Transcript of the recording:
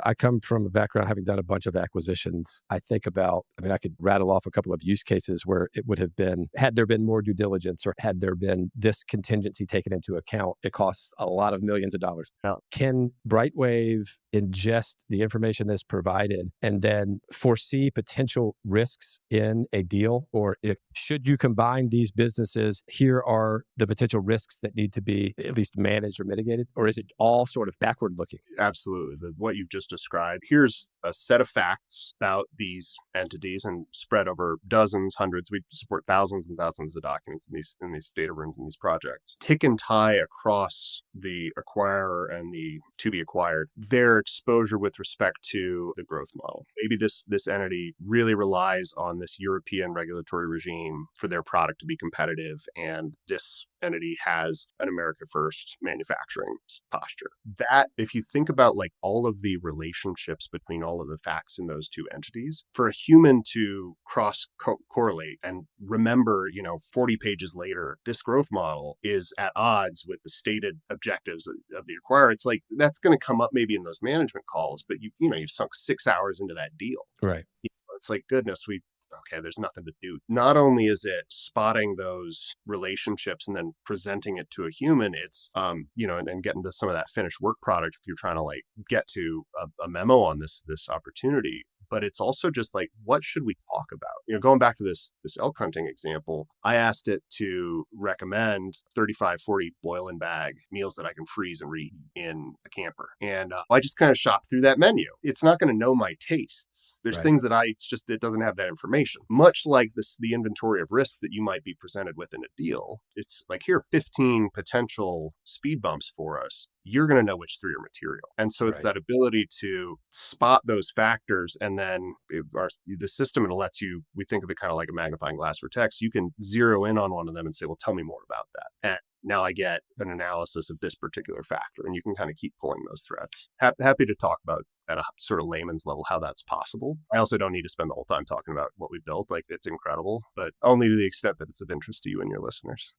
I come from a background having done a bunch of acquisitions. I think about, I could rattle off a couple of use cases where it would have been, had there been more due diligence or had there been this contingency taken into account, it costs a lot of millions of dollars. Now, can Brightwave ingest the information that's provided and then foresee potential risks in a deal? Or should you combine these businesses, here are the potential risks that need to be at least managed or mitigated? Or is it all sort of backward looking? Absolutely. What you've just described. Here's a set of facts about these entities and spread over dozens, hundreds. We support thousands and thousands of documents in these data rooms and these projects. Tick and tie across the acquirer and the to be acquired, their exposure with respect to the growth model. Maybe this entity really relies on this European regulatory regime for their product to be competitive, and this entity has an America First manufacturing posture. That, if you think about like all of the relationships between all of the facts in those two entities, for a human to cross correlate and remember, 40 pages later, this growth model is at odds with the stated objectives of the acquirer, it's like that's going to come up maybe in those management calls, but you've sunk 6 hours into that deal. Right. It's like, goodness, okay, there's nothing to do. Not only is it spotting those relationships and then presenting it to a human, it's, and getting to some of that finished work product if you're trying to like get to a memo on this opportunity. But it's also just like, what should we talk about? Going back to this elk hunting example, I asked it to recommend 35, 40 boil and bag meals that I can freeze and reheat in a camper. And I just kind of shop through that menu. It's not going to know my tastes. There's Right. things that it doesn't have that information. Much like the inventory of risks that you might be presented with in a deal. It's like, here are 15 potential speed bumps for us. You're going to know which 3 are material. And so it's Right. that ability to spot those factors, and then the system, it lets you, we think of it kind of like a magnifying glass for text. You can zero in on one of them and say, well, tell me more about that. And now I get an analysis of this particular factor, and you can kind of keep pulling those threads. Happy to talk about at a sort of layman's level how that's possible. I also don't need to spend the whole time talking about what we built. Like, it's incredible, but only to the extent that it's of interest to you and your listeners.